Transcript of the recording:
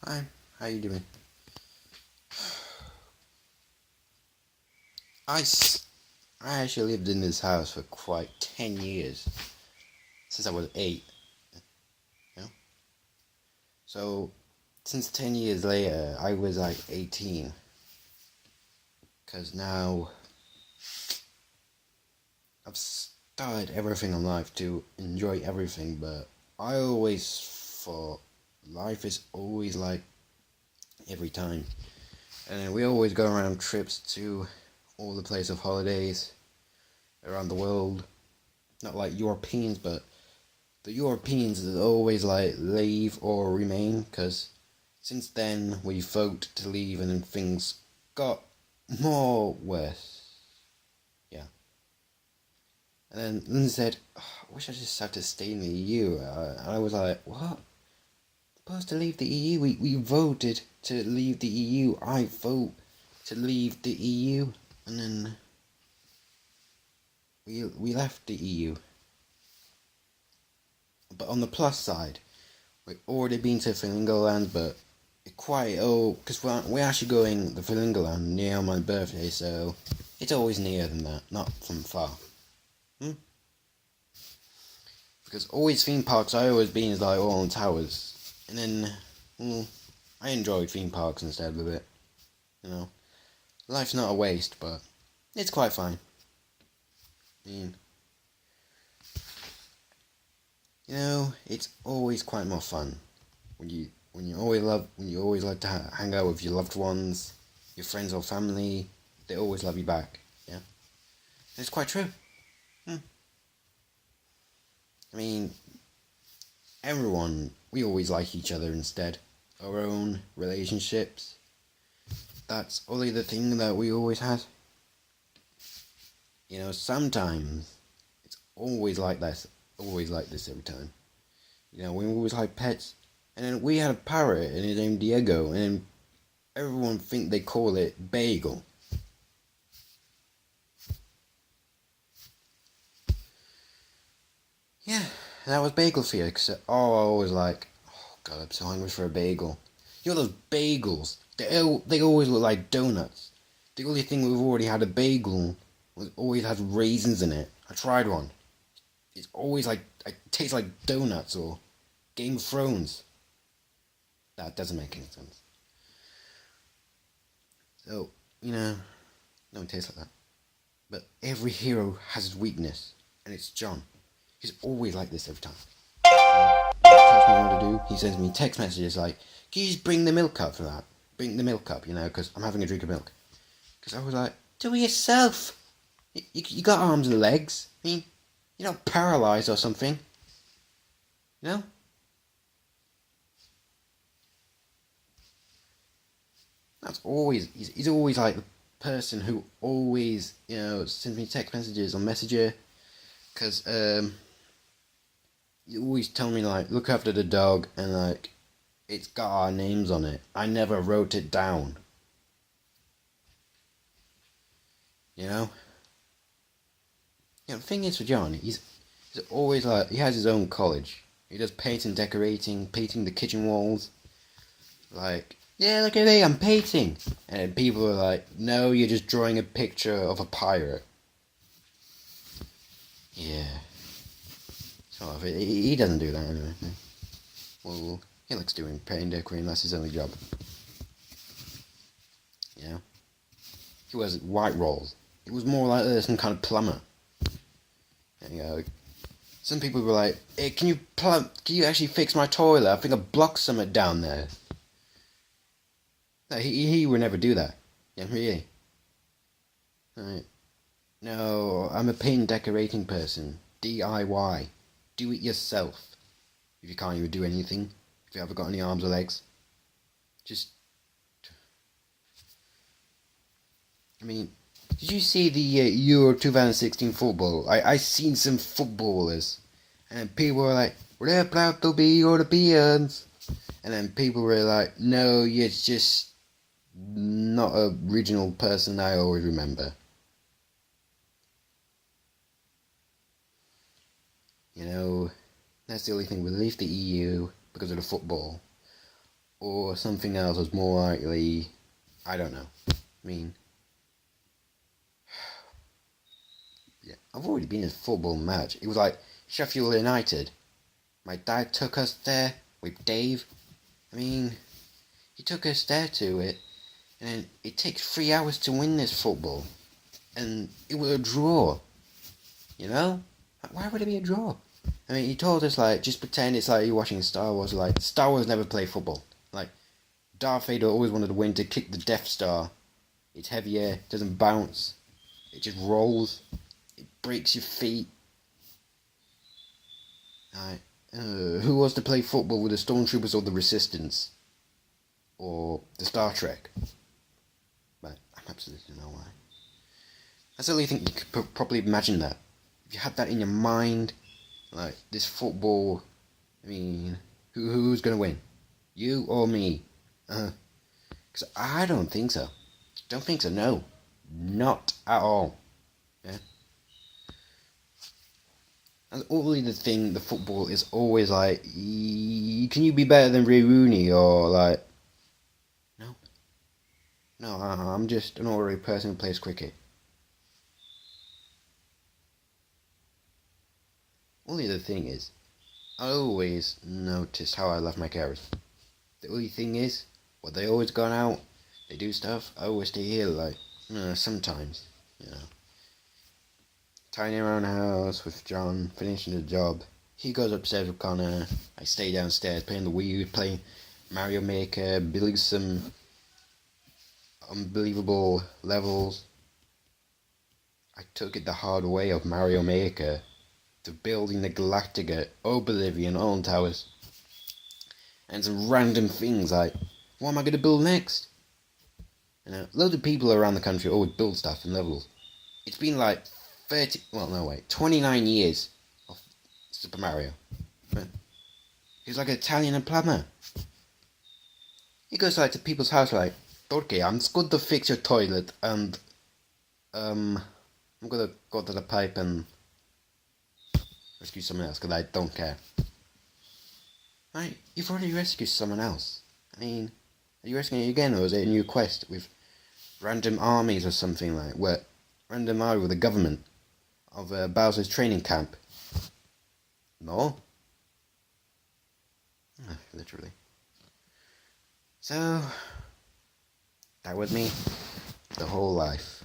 Hi, how you doing? I, s- I actually lived in this house for quite 10 years, since I was 8, you know? So, since 10 years later, I was like 18, because now I've started everything in life to enjoy everything, but I always thought life is always like every time. And then we always go around trips to all the places of holidays around the world. Not like Europeans, but the Europeans is always like leave or remain, because since then we voted to leave and then things got more worse. Yeah. And then Lynn said, "Oh, I wish I just had to stay in the EU." And I was like, what? Supposed to leave the EU? We voted to leave the EU. I vote to leave the EU. And then we left the EU. But on the plus side, we've already been to Finland, but quite because we're actually going to Finland near my birthday, so it's always nearer than that, not from far. Hmm? Because always theme parks I always been is like all on towers, and then I enjoyed theme parks instead of it. You know, life's not a waste, but it's quite fine. I mean, it's always quite more fun when you always like to hang out with your loved ones, your friends or family. They always love you back. Yeah, it's quite true. Hmm. I mean, we always like each other instead. Our own relationships. That's only the thing that we always had. Sometimes it's always like this every time. We always had pets, and then we had a parrot, and his name Diego, and everyone think they call it Bagel. Yeah, that was Bagel for you. Cause, I was like, oh god, I'm so hungry for a bagel. Those bagels, they always look like donuts. The only thing we've already had a bagel was always had raisins in it. I tried one. It's always like, it tastes like donuts or Game of Thrones. That doesn't make any sense. So, no one tastes like that. But every hero has his weakness, and it's John. He's always like this every time. He tells me what to do. He sends me text messages like, "Can you just bring the milk up for that? Bring the milk up, because I'm having a drink of milk." Because I was like, "Do it yourself. You got arms and legs. I mean, you're not paralyzed or something. You know?" He's always like the person who always, sends me text messages on Messenger. Because, you always tell me, like, look after the dog, and, like, it's got our names on it. I never wrote it down. You know? The thing is for John, he's always like, he has his own college. He does painting, decorating, painting the kitchen walls. Like, yeah, look at me, I'm painting. And people are like, no, you're just drawing a picture of a pirate. Yeah. So he doesn't do that anyway. Well, he likes doing painting, decorating, that's his only job. Yeah. He wears white rolls. He was more like some kind of plumber. Some people were like, "Hey, can you actually fix my toilet? I think I blocked something down there." No, he would never do that. Yeah, really. Right. No, I'm a paint decorating person. DIY. Do it yourself. If you can't even do anything, if you haven't got any arms or legs, just. I mean, did you see the Euro 2016 football? I seen some footballers, and people were like, "We're proud to be Europeans," and then people were like, "No, you're just not a regional person I always remember." You know, that's the only thing. We leave the EU because of the football, or something else was more likely. I don't know. I mean, yeah, I've already been in a football match. It was like Sheffield United. My dad took us there with Dave. I mean, he took us there to it, and it takes 3 hours to win this football, and it was a draw. You know, why would it be a draw? I mean, he told us like just pretend it's like you're watching Star Wars. Like Star Wars never play football. Like Darth Vader always wanted to win to kick the Death Star. It's heavier, doesn't bounce. It just rolls. It breaks your feet. Like, who wants to play football with the Stormtroopers or the Resistance? Or the Star Trek? But I'm absolutely no why. I certainly think you could probably imagine that. If you had that in your mind, like this football, I mean, who's gonna win? You or me? Because I don't think so. Don't think so, no. Not at all. Yeah? And only the football is always like, can you be better than Ray Rooney? Or like, no. No, I'm just an ordinary person who plays cricket. Only the thing is, I always notice how I love my carers. The only thing is, well, they always gone out, they do stuff, I always stay here, like, sometimes, tidying around the house with John, finishing the job. He goes upstairs with Connor, I stay downstairs playing the Wii U, playing Mario Maker, building some unbelievable levels. I took it the hard way of Mario Maker to building the Galactica, Oblivion, Allen Towers, and some random things like, what am I going to build next? Loads of people around the country always build stuff in levels. It's been like 29 years of Super Mario. He's like an Italian plumber. He goes like to people's house like, okay, I'm just going to fix your toilet and I'm going to go to the pipe and rescue someone else because I don't care. Right, you've already rescued someone else. I mean, are you rescuing it again, or is it a new quest with random armies or something like what? Random army with the government of Bowser's training camp? No? Literally. So, that was me the whole life.